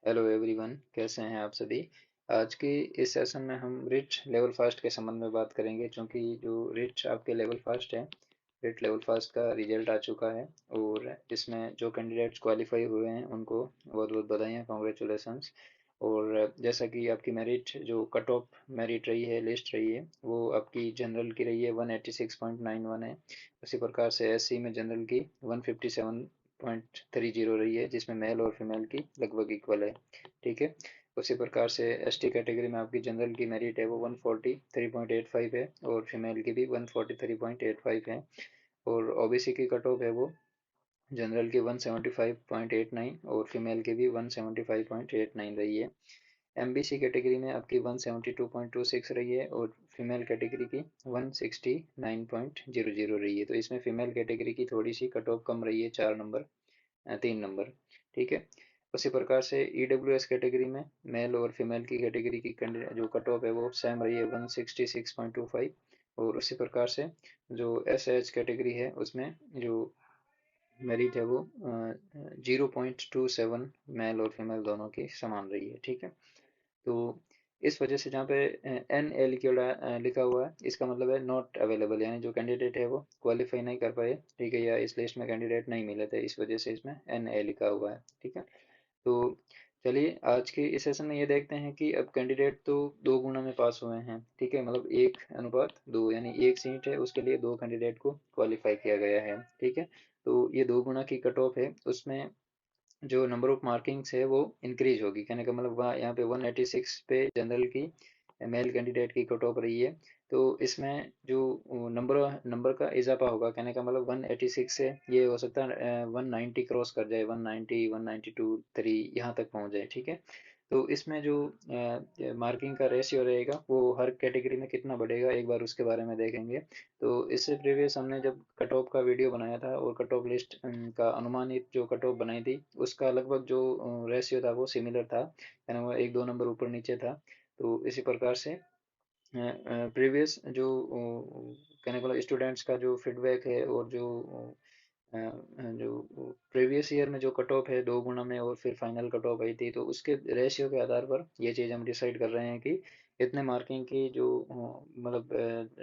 Hello everyone, कैसे हैं आप सभी। आज के इस सेशन में हम रिट लेवल फास्ट के संबंध में बात करेंगे, क्योंकि जो रिट आपके लेवल फास्ट है, रिट लेवल फास्ट का रिजल्ट आ चुका है। और इसमें जो कैंडिडेट्स क्वालिफाई हुए हैं उनको बहुत बहुत बधाई, कॉन्ग्रेचुलेसन्स। और जैसा कि आपकी मेरिट जो कट ऑफ मेरिट रही है, लिस्ट रही है, वो आपकी जनरल की रही है 186.91 है। उसी प्रकार से एससी में जनरल की 157.30 रही है, जिसमें मेल और फीमेल की लगभग इक्वल है। ठीक है। उसी प्रकार से एसटी कैटेगरी में आपकी जनरल की मेरिट है वो 143.85 है, और फीमेल की भी 143.85 है। और ओबीसी की कट ऑफ है वो जनरल की 175.89 और फीमेल की भी 175.89 रही है। एमबीसी कैटेगरी में आपकी 172.26 रही है, और फीमेल कैटेगरी की 169.00 रही है। तो इसमें फीमेल कैटेगरी की थोड़ी सी कट ऑफ कम रही है, 4 नंबर, 3 नंबर। ठीक है। उसी प्रकार से ईडब्ल्यूएस कैटेगरी में मेल और फीमेल की कैटेगरी की जो कट ऑफ है वो सेम रही है, 166.25। और उसी प्रकार से जो एस एच कैटेगरी है उसमें जो मेरिट है वो 0.27 मेल और फीमेल दोनों की समान रही है। ठीक है। तो इस वजह से जहाँ पे एन ए लिखा हुआ है, इसका मतलब है नॉट अवेलेबल, यानी जो कैंडिडेट है वो क्वालिफाई नहीं कर पाए। ठीक है, या इस लिस्ट में कैंडिडेट नहीं मिले थे, इस वजह से इसमें एन ए लिखा हुआ है। ठीक है। तो चलिए आज के इस सेशन में ये देखते हैं कि अब कैंडिडेट तो 2 गुना में पास हुए हैं। ठीक है, मतलब 1:2, यानी एक सीट है उसके लिए 2 कैंडिडेट को क्वालिफाई किया गया है। ठीक है। तो ये 2 गुना की कट ऑफ है, उसमें जो नंबर ऑफ मार्किंग्स है वो इंक्रीज होगी। कहने का मतलब वहाँ यहाँ पे 186 पे जनरल की मेल कैंडिडेट की कट ऑफ रही है। तो इसमें जो नंबर नंबर का इजाफा होगा, कहने का मतलब 186 से ये हो सकता है 190 क्रॉस कर जाए, 190, 192, 3 यहाँ तक पहुँच जाए। ठीक है। तो इसमें जो मार्किंग का रेशियो रहेगा वो हर कैटेगरी में कितना बढ़ेगा, एक बार उसके बारे में देखेंगे। तो इससे प्रीवियस हमने जब कट ऑफ का वीडियो बनाया था और कट ऑफ लिस्ट का अनुमानित जो कट ऑफ बनाई थी, उसका लगभग जो रेशियो था वो सिमिलर था, यानी वो 1-2 नंबर ऊपर नीचे था। तो इसी प्रकार से प्रीवियस जो कहने को स्टूडेंट्स का जो फीडबैक है, और जो प्रीवियस ईयर में जो कट ऑफ है 2 गुना में और फिर फाइनल कट ऑफ आई थी, तो उसके रेशियो के आधार पर ये चीज़ हम डिसाइड कर रहे हैं कि इतने मार्किंग की जो मतलब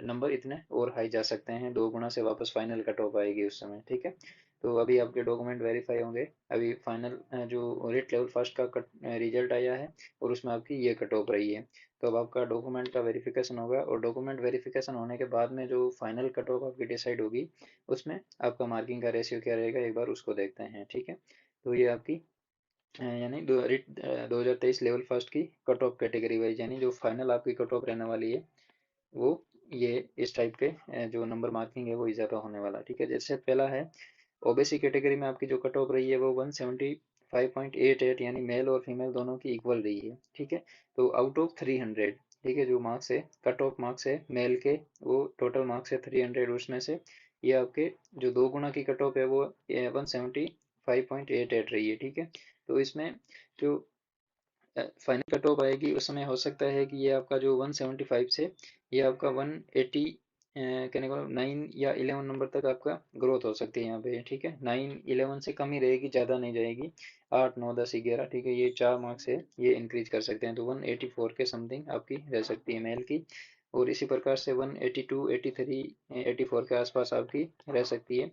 नंबर इतने और हाई जा सकते हैं, 2 गुना से वापस फाइनल कट ऑफ आएगी उस समय। ठीक है। तो अभी आपके डॉक्यूमेंट वेरीफाई होंगे। अभी फाइनल जो रेट लेवल फर्स्ट का रिजल्ट आया है, और उसमें आपकी ये कट ऑफ रही है। तो अब आपका डॉक्यूमेंट का वेरिफिकेशन होगा, और डॉक्यूमेंट वेरिफिकेशन होने के बाद में जो फाइनल कट ऑफ आपकी डिसाइड होगी, उसमें आपका मार्किंग का रेशियो क्या रहेगा, एक बार उसको देखते हैं। ठीक है। तो ये आपकी यानी 2023 लेवल फर्स्ट की कट ऑफ कैटेगरी वाइज, यानी जो फाइनल आपकी कट ऑफ रहने वाली है वो ये इस टाइप के जो नंबर मार्किंग है वो इजाफा होने वाला। ठीक है। जैसे पहला है ओबीसी कैटेगरी में आपकी जो कट ऑफ रही है वो 175.88, यानी मेल और फीमेल दोनों की इक्वल रही है। ठीक है। तो आउट ऑफ 300, ठीक है, जो मार्क्स है, कट ऑफ मार्क्स है मेल के, वो टोटल मार्क्स है 300, उसमें से ये आपके जो 2 गुना की कट ऑफ है वो 175.88 रही है। ठीक है। तो इसमें जो फाइनल कट ऑफ आएगी उस समय हो सकता है कि ये आपका जो 175 से ये आपका 180, कहने को 9 या 11 नंबर तक आपका ग्रोथ हो सकती है यहाँ पे। ठीक है। 9-11 से कम ही रहेगी, ज़्यादा नहीं जाएगी। 8-9-10-11, ठीक है, ये 4 मार्क्स है, ये इंक्रीज कर सकते हैं। तो 184 के समथिंग आपकी रह सकती है मेल की, और इसी प्रकार से 182, 83, 84 के आसपास आपकी रह सकती है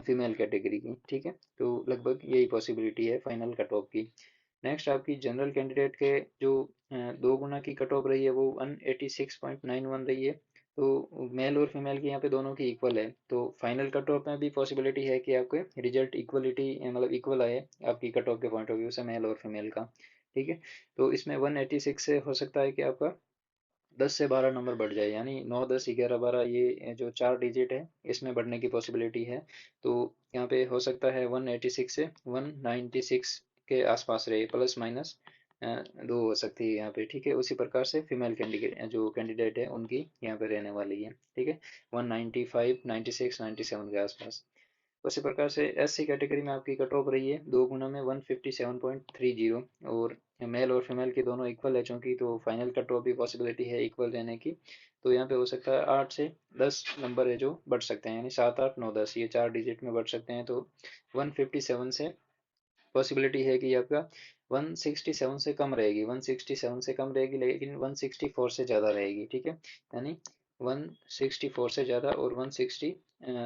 फीमेल कैटेगरी की। ठीक है। तो लगभग यही पॉसिबिलिटी है फाइनल कट ऑफ की। नेक्स्ट आपकी जनरल कैंडिडेट के जो 2 गुना की कट ऑफ रही है वो 186.91 रही है। तो मेल और फीमेल की यहाँ पे दोनों की इक्वल है, तो फाइनल कट ऑफ में भी पॉसिबिलिटी है कि आपके रिजल्ट इक्वलिटी मतलब इक्वल आए आपकी कट ऑफ के पॉइंट ऑफ व्यू से, मेल और फीमेल का। ठीक है। तो इसमें 186 से हो सकता है कि आपका 10 से 12 नंबर बढ़ जाए, यानी 9, 10, 11, 12, ये जो 4 डिजिट है इसमें बढ़ने की पॉसिबिलिटी है। तो यहाँ पे हो सकता है 186 से 196 के आसपास रहे, प्लस माइनस 2 हो सकती है यहाँ पे। ठीक है। उसी प्रकार से फीमेल कैंडिडेट जो कैंडिडेट है उनकी यहाँ पे रहने वाली है। ठीक है। 195, 96, 97 के आसपास। उसी प्रकार से एससी कैटेगरी में आपकी कट ऑफ रही है 2 गुना में 157.30, और मेल और फीमेल की दोनों इक्वल है चूंकि, तो फाइनल कट ऑफ भी पॉसिबिलिटी है इक्वल रहने की। तो यहाँ पे हो सकता है 8 से 10 नंबर है जो बढ़ सकते हैं, यानी 7, 8, 9, 10 ये 4 डिजिट में बढ़ सकते हैं। तो 157 से पॉसिबिलिटी है कि आपका 167 से कम रहेगी, 167 से कम रहेगी, लेकिन 164 से ज़्यादा रहेगी, ठीक है। यानी 164 से ज़्यादा और 160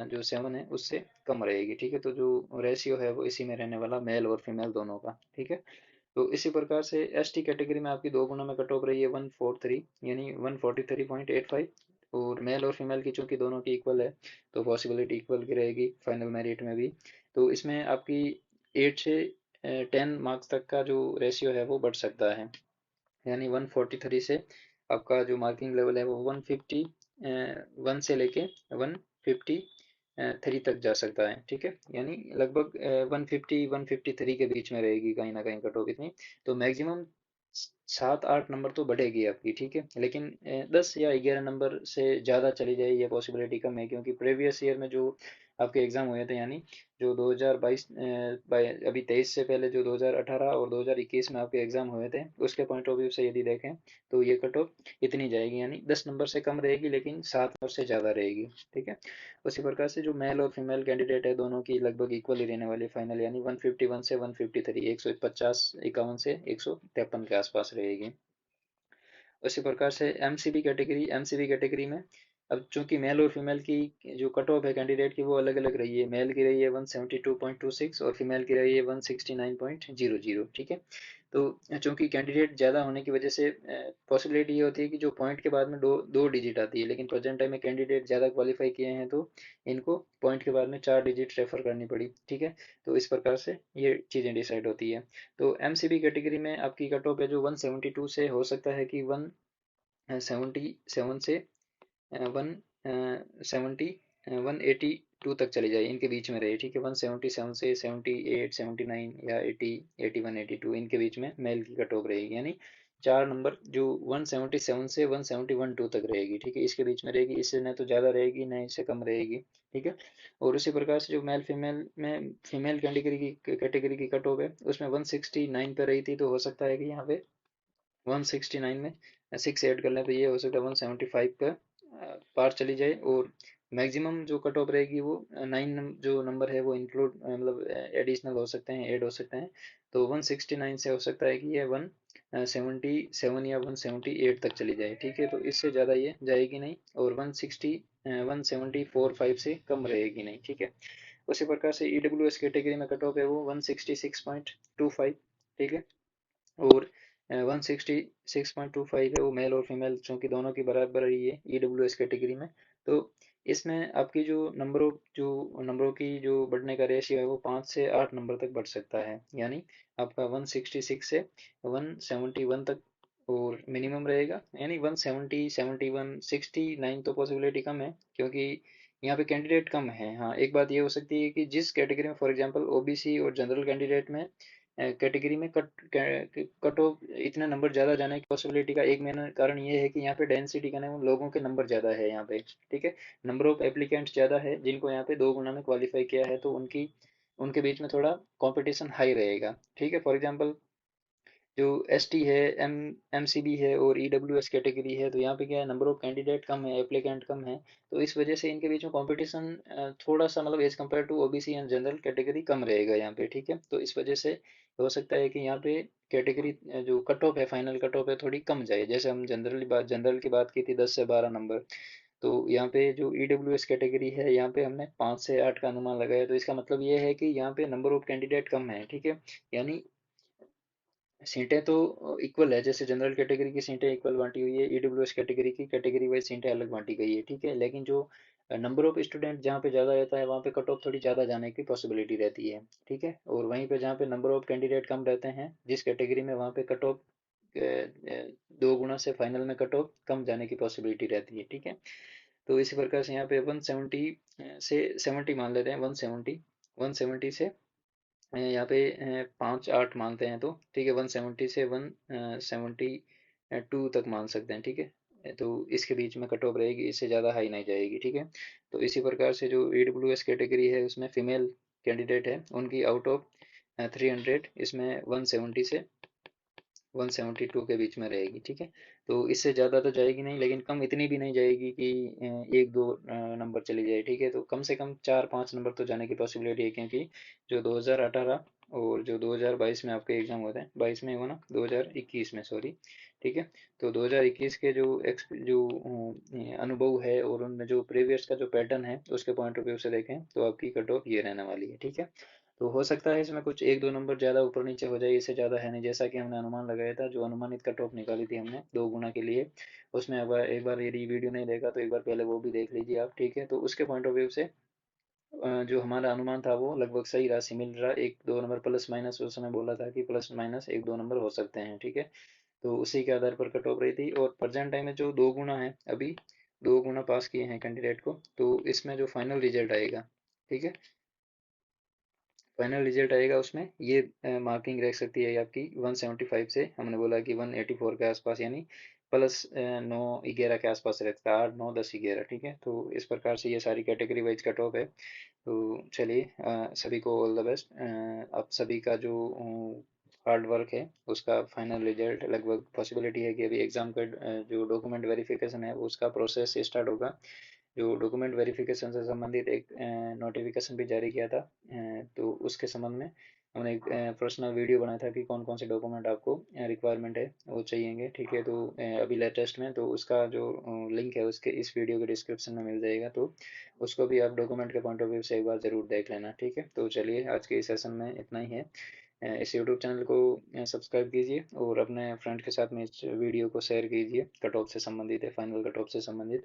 जो 7 है उससे कम रहेगी, ठीक है। तो जो रेशियो है वो इसी में रहने वाला, मेल और फीमेल दोनों का, ठीक है। तो इसी प्रकार से एसटी कैटेगरी में आपकी दो गुना में कट ऑफ रही है 143, यानी 143.85, और मेल और फीमेल की चूंकि दोनों की इक्वल है तो पॉसिबिलिटी इक्वल की रहेगी फाइनल मेरिट में भी। तो इसमें आपकी 8 से 10 मार्क्स तक का जो रेशियो है वो बढ़ सकता है, यानी 143 से आपका जो मार्किंग लेवल है वो 150 1 से लेके 153 तक जा सकता है, ठीक है। यानी लगभग 150 153 के बीच में रहेगी कहीं ना कहीं कट ऑफ इतनी। तो मैक्सिमम 7-8 नंबर तो बढ़ेगी आपकी, ठीक है। लेकिन 10 या 11 नंबर से ज़्यादा चली जाए ये पॉसिबिलिटी कम है, क्योंकि प्रीवियस ईयर में जो आपके एग्ज़ाम हुए थे, यानी जो 2022 अभी 23 से पहले जो 2018 और 2021 में आपके एग्ज़ाम हुए थे, उसके पॉइंट ऑफ व्यू से यदि देखें तो ये कट ऑफ इतनी जाएगी, यानी 10 नंबर से कम रहेगी लेकिन 7 नंबर से ज़्यादा रहेगी, ठीक है। उसी प्रकार से जो मेल और फीमेल कैंडिडेट है दोनों की लगभग इक्वल ही रहने वाली फाइनल, यानी 151 से 153, 150-51 से 153 के आसपास रहेगी। उसी प्रकार से एमसीबी कैटेगरी में अब चूंकि मेल और फीमेल की जो कट ऑफ है कैंडिडेट की वो अलग अलग रही है, मेल की रही है 172.26 और फीमेल की रही है 169.00, ठीक है। तो चूंकि कैंडिडेट ज़्यादा होने की वजह से पॉसिबिलिटी ये होती है कि जो पॉइंट के बाद में दो दो डिजिट आती है, लेकिन प्रेजेंट टाइम में कैंडिडेट ज़्यादा क्वालिफाई किए हैं तो इनको पॉइंट के बाद में 4 डिजिट रेफर करनी पड़ी, ठीक है। तो इस प्रकार से ये चीज़ें डिसाइड होती है। तो एमसीबी कैटेगरी में आपकी कट ऑफ है जो 172 से हो सकता है कि 177 से 180 तक चली जाए, इनके बीच में रहे, ठीक है। 177 से 78 79 या 80 81 82 इनके बीच में मेल की कट ऑफ रहेगी, यानी 4 नंबर जो 177 से 171 तक रहेगी, ठीक है। इसके बीच में रहेगी, इससे न तो ज़्यादा रहेगी न इससे कम रहेगी, ठीक है। और उसी प्रकार से जो मेल फीमेल में फीमेल कैटेगरी की कट ऑफ है उसमें 169 पे रही थी, तो हो सकता है कि यहाँ पे 169 में 6 ऐड कर लें तो ये हो सकता है 175 का पार चली जाए। और मैक्सिमम जो कट ऑफ रहेगी वो 9 जो नंबर है वो इंक्लूड मतलब एडिशनल हो सकते हैं, ऐड हो सकते हैं। तो 169 से हो सकता है कि ये 177 या 178 तक चली जाए, ठीक है। तो इससे ज़्यादा ये जाएगी नहीं, और 174-5 से कम रहेगी नहीं, ठीक है। उसी प्रकार से ईडब्ल्यूएस कैटेगरी में कट ऑफ है वो 166.25, ठीक है। और 166.25 है वो मेल और फीमेल चूंकि दोनों की बराबर ही है ईडब्ल्यूएस कैटेगरी में। तो इसमें आपकी जो नंबरों की जो बढ़ने का रेशियो है वो 5 से 8 नंबर तक बढ़ सकता है, यानी आपका 166 से 171 तक और मिनिमम रहेगा, यानी 170 71 69 तो पॉसिबिलिटी कम है, क्योंकि यहाँ पे कैंडिडेट कम है। हाँ, एक बात ये हो सकती है कि जिस कैटेगरी में फॉर एग्जांपल ओबीसी और जनरल कैंडिडेट में कैटेगरी में कट ऑफ इतने नंबर ज़्यादा जाने की पॉसिबिलिटी का एक मेन कारण ये है कि यहाँ पे डेंसिटी का नाम लोगों के नंबर ज़्यादा है यहाँ पे, ठीक है। नंबर ऑफ एप्लीकेंट्स ज़्यादा है जिनको यहाँ पे दो गुना में क्वालिफाई किया है, तो उनकी उनके बीच में थोड़ा कंपटीशन हाई रहेगा, ठीक है। फॉर एग्जांपल जो एसटी है, एमसीबी है और ईडब्ल्यूएस कैटेगरी है, तो यहाँ पे क्या है, नंबर ऑफ कैंडिडेट कम है, एप्लीकेंट कम है, तो इस वजह से इनके बीच में कंपटीशन थोड़ा सा मतलब as compare to OBC and general category कम रहेगा यहाँ पे, ठीक है। तो इस वजह से हो सकता है कि यहाँ पे कैटेगरी जो कट ऑफ है, फाइनल कट ऑफ है, थोड़ी कम जाए। जैसे हम जनरल की बात की थी 10 से 12 नंबर, तो यहाँ पे जो ईडब्ल्यूएस कैटेगरी है यहाँ पे हमने 5 से 8 का अनुमान लगाया, तो इसका मतलब ये है कि यहाँ पे नंबर ऑफ कैंडिडेट कम है, ठीक है। यानी सीटें तो इक्वल है, जैसे जनरल कैटेगरी की सीटें इक्वल बांटी हुई है, ईडब्ल्यूएस कैटेगरी की कैटेगरी वाइज सीटें अलग बांटी गई है, ठीक है। लेकिन जो नंबर ऑफ स्टूडेंट जहाँ पे ज़्यादा रहता है वहाँ पे कट ऑफ थोड़ी ज़्यादा जाने की पॉसिबिलिटी रहती है, ठीक है। और वहीं पे जहाँ पे नंबर ऑफ कैंडिडेट कम रहते हैं जिस कैटेगरी में, वहाँ पे कट ऑफ दो गुना से फाइनल में कट ऑफ कम जाने की पॉसिबिलिटी रहती है, ठीक है। तो इसी प्रकार से यहाँ पे 170 से 70 मान लेते हैं, 170 से यहाँ पे 5-8 मानते हैं तो ठीक है, 170 से 172 तक मान सकते हैं, ठीक है। तो इसके बीच में कट ऑफ रहेगी, इससे ज़्यादा हाई नहीं जाएगी, ठीक है। तो इसी प्रकार से जो ईडब्ल्यूएस कैटेगरी है उसमें फीमेल कैंडिडेट है, उनकी आउट ऑफ 300 इसमें 170 से 172 के बीच में रहेगी, ठीक है। तो इससे ज़्यादा तो जाएगी नहीं, लेकिन कम इतनी भी नहीं जाएगी कि एक दो नंबर चली जाए, ठीक है। तो कम से कम 4-5 नंबर तो जाने की पॉसिबिलिटी है, क्योंकि जो 2018 और जो 2022 में आपके एग्जाम होते हैं, 22 में हो ना, 2021 में, सॉरी, ठीक है। तो 2021 के जो अनुभव है और उनमें जो प्रीवियस का जो पैटर्न है उसके पॉइंट ऑफ व्यू से देखें तो आपकी कट ऑफ ये रहने वाली है, ठीक है। तो हो सकता है इसमें कुछ एक दो नंबर ज़्यादा ऊपर नीचे हो जाए, इससे ज़्यादा है नहीं, जैसा कि हमने अनुमान लगाया था, जो अनुमानित कट ऑफ निकाली थी हमने 2 गुना के लिए, उसमें एक बार यदि वीडियो नहीं देखा तो एक बार पहले वो भी देख लीजिए आप, ठीक है। तो उसके पॉइंट ऑफ व्यू से जो हमारा अनुमान था वो लगभग सही राशि मिल रहा, एक दो नंबर प्लस माइनस, उस समय बोला था कि प्लस माइनस एक दो नंबर हो सकते हैं, ठीक है। तो उसी के आधार पर कट ऑफ रही थी। और प्रेजेंट टाइम में जो 2 गुना है, अभी 2 गुना पास किए हैं कैंडिडेट को, तो इसमें जो फाइनल रिजल्ट आएगा, ठीक है, फाइनल रिजल्ट आएगा उसमें ये मार्किंग रह सकती है आपकी 175 से, हमने बोला कि 184 के आसपास, यानी प्लस 9 11 के आसपास रहता है, 8 9 10 11, ठीक है। तो इस प्रकार से ये सारी कैटेगरी वाइज कट ऑफ है। तो चलिए, सभी को ऑल द बेस्ट। आप सभी का जो हार्ड वर्क है उसका फाइनल रिजल्ट, लगभग पॉसिबिलिटी है कि अभी एग्जाम का जो डॉक्यूमेंट वेरिफिकेशन है उसका प्रोसेस स्टार्ट होगा। जो डॉक्यूमेंट वेरिफिकेशन से संबंधित एक नोटिफिकेशन भी जारी किया था, तो उसके संबंध में हमने एक पर्सनल वीडियो बनाया था कि कौन कौन से डॉक्यूमेंट आपको रिक्वायरमेंट है वो चाहिएंगे, ठीक है। तो अभी लेटेस्ट में तो उसका जो लिंक है उसके इस वीडियो के डिस्क्रिप्शन में मिल जाएगा, तो उसको भी आप डॉक्यूमेंट के पॉइंट ऑफ व्यू से एक बार ज़रूर देख लेना, ठीक है। तो चलिए, आज के इस सेशन में इतना ही है। इस यूट्यूब चैनल को सब्सक्राइब कीजिए और अपने फ्रेंड के साथ में इस वीडियो को शेयर कीजिए, कट ऑफ से संबंधित है, फाइनल कट ऑफ से संबंधित।